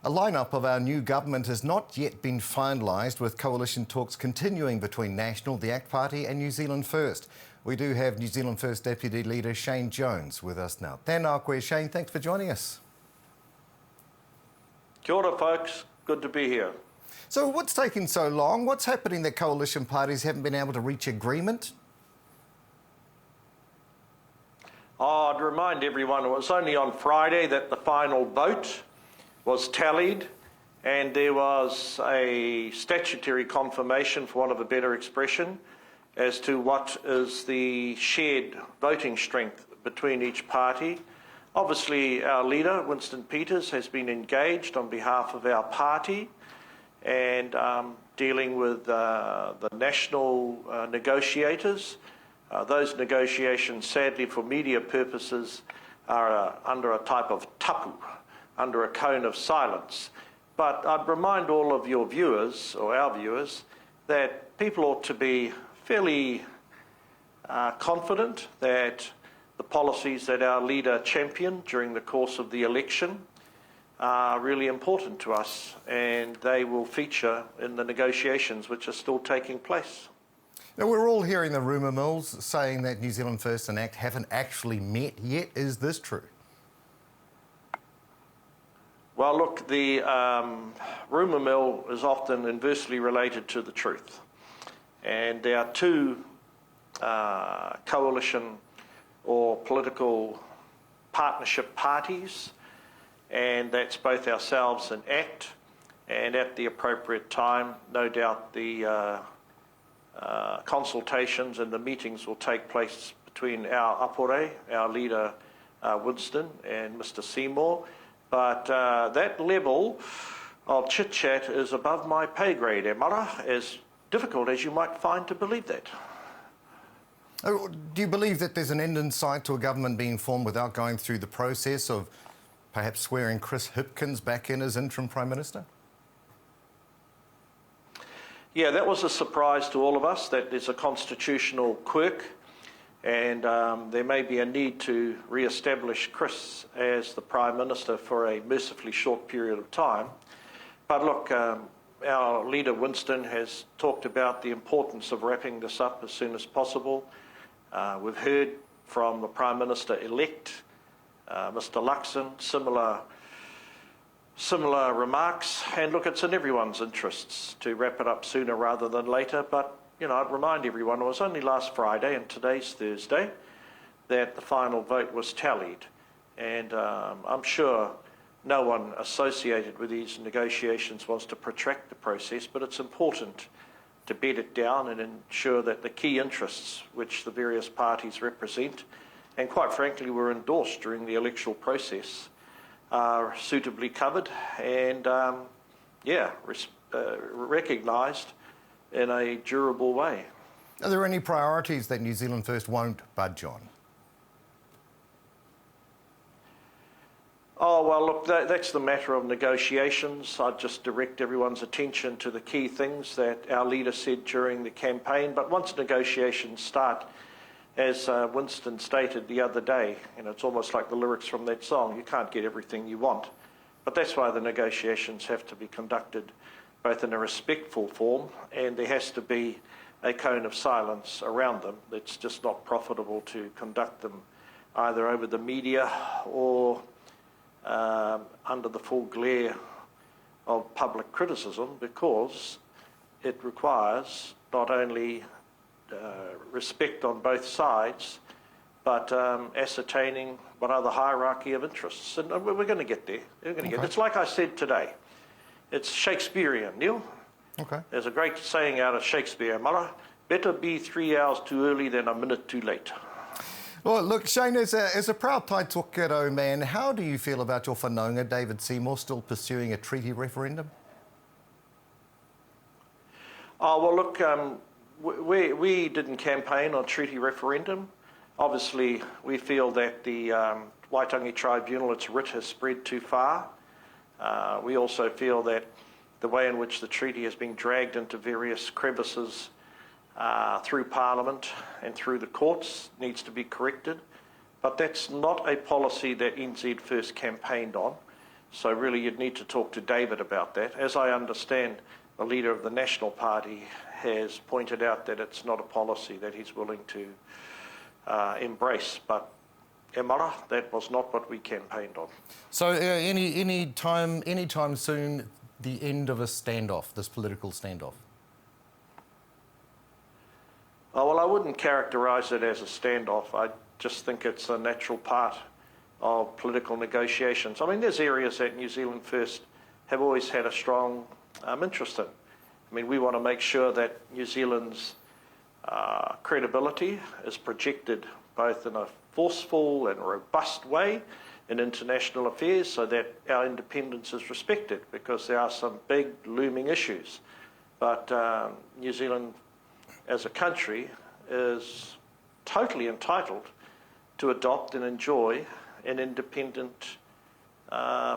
A lineup of our new government has not yet been finalised, with coalition talks continuing between National, the ACT Party and New Zealand First. We do have New Zealand First Deputy Leader Shane Jones with us now. Tēnā koe, Shane, thanks for joining us. Kia ora, folks. Good to be here. So what's taking so long? What's happening that coalition parties haven't been able to reach agreement? I'd remind everyone it was only on Friday that the final vote was tallied, and there was a statutory confirmation, for want of a better expression, as to what is the shared voting strength between each party. Obviously, our leader, Winston Peters, has been engaged on behalf of our party and dealing with the national negotiators. Those negotiations, sadly for media purposes, are under a type of tapu, under a cone of silence. But I'd remind all of your viewers, or our viewers, that people ought to be fairly confident that the policies that our leader championed during the course of the election are really important to us, and they will feature in the negotiations which are still taking place. Now, we're all hearing the rumour mills saying that New Zealand First and ACT haven't actually met yet. Is this true? Well, look, the rumour mill is often inversely related to the truth. And there are two coalition or political partnership parties, and that's both ourselves and ACT. And at the appropriate time, no doubt the consultations and the meetings will take place between our apore, our leader Winston, and Mr Seymour. But that level of chit-chat is above my pay grade, Emara, as difficult as you might find to believe that. Do you believe that there's an end in sight to a government being formed without going through the process of perhaps swearing Chris Hipkins back in as interim Prime Minister? Yeah, that was a surprise to all of us. That there's a constitutional quirk, and there may be a need to re-establish Chris as the Prime Minister for a mercifully short period of time. But look, our leader Winston has talked about the importance of wrapping this up as soon as possible. We've heard from the Prime Minister-elect, Mr Luxon, similar remarks, and look, it's in everyone's interests to wrap it up sooner rather than later. But you know, I'd remind everyone it was only last Friday, and today's Thursday, that the final vote was tallied, and I'm sure no one associated with these negotiations wants to protract the process, but it's important to bed it down and ensure that the key interests which the various parties represent, and quite frankly were endorsed during the electoral process, are suitably covered and recognised in a durable way. Are there any priorities that New Zealand First won't budge on? Oh, well, look, that's the matter of negotiations. I'd just direct everyone's attention to the key things that our leader said during the campaign. But once negotiations start, as Winston stated the other day, you know, it's almost like the lyrics from that song, you can't get everything you want. But that's why the negotiations have to be conducted both in a respectful form, and there has to be a cone of silence around them. It's just not profitable to conduct them either over the media or under the full glare of public criticism, because it requires not only respect on both sides, but ascertaining what are the hierarchy of interests. And we're going to get there. We're going to get there. It's like I said today. It's Shakespearean, Neil. Okay. There's a great saying out of Shakespeare, Mara, better be 3 hours too early than a minute too late. Well, look, Shane, as a proud Tai Tokero man, how do you feel about your whanaunga, David Seymour, still pursuing a treaty referendum? Oh, well, look, we didn't campaign on treaty referendum. Obviously, we feel that the Waitangi Tribunal, its writ has spread too far. We also feel that the way in which the treaty has been dragged into various crevices through Parliament and through the courts needs to be corrected. But that's not a policy that NZ First campaigned on. So really you'd need to talk to David about that. As I understand, the leader of the National Party has pointed out that it's not a policy that he's willing to embrace. But Emara, that was not what we campaigned on. So any time soon, the end of a standoff, this political standoff? Oh, well, I wouldn't characterise it as a standoff. I just think it's a natural part of political negotiations. I mean, there's areas that New Zealand First have always had a strong interest in. I mean, we want to make sure that New Zealand's credibility is projected both in a forceful and robust way in international affairs so that our independence is respected, because there are some big looming issues. But New Zealand as a country is totally entitled to adopt and enjoy an independent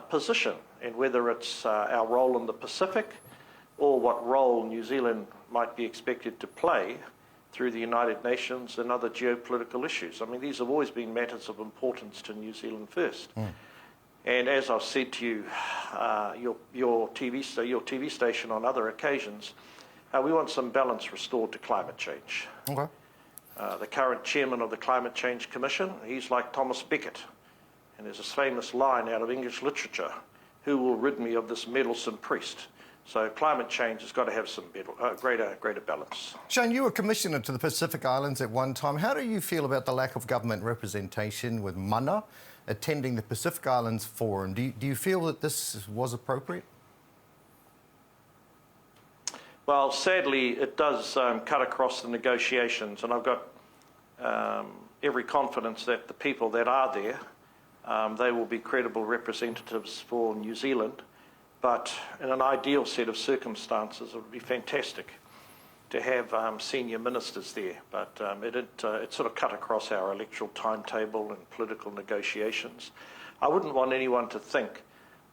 position, and whether it's our role in the Pacific or what role New Zealand might be expected to play through the United Nations and other geopolitical issues. I mean, these have always been matters of importance to New Zealand First. And as I've said to you, your TV station on other occasions, we want some balance restored to climate change. Okay. The current chairman of the Climate Change Commission, he's like Thomas Becket. And there's this famous line out of English literature, "Who will rid me of this meddlesome priest?" So climate change has got to have some greater balance. Shane, you were commissioner to the Pacific Islands at one time. How do you feel about the lack of government representation with mana attending the Pacific Islands Forum? Do you feel that this was appropriate? Well, sadly, it does cut across the negotiations, and I've got every confidence that the people that are there, they will be credible representatives for New Zealand. But in an ideal set of circumstances, it would be fantastic to have senior ministers there. But it sort of cut across our electoral timetable and political negotiations. I wouldn't want anyone to think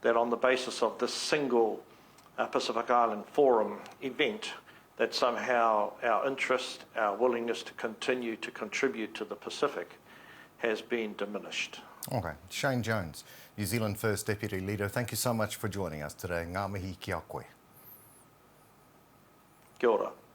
that on the basis of this single Pacific Island Forum event, that somehow our interest, our willingness to continue to contribute to the Pacific has been diminished. Okay. Shane Jones, New Zealand First Deputy Leader, thank you so much for joining us today. Ngā mihi ki a koe. Kia ora.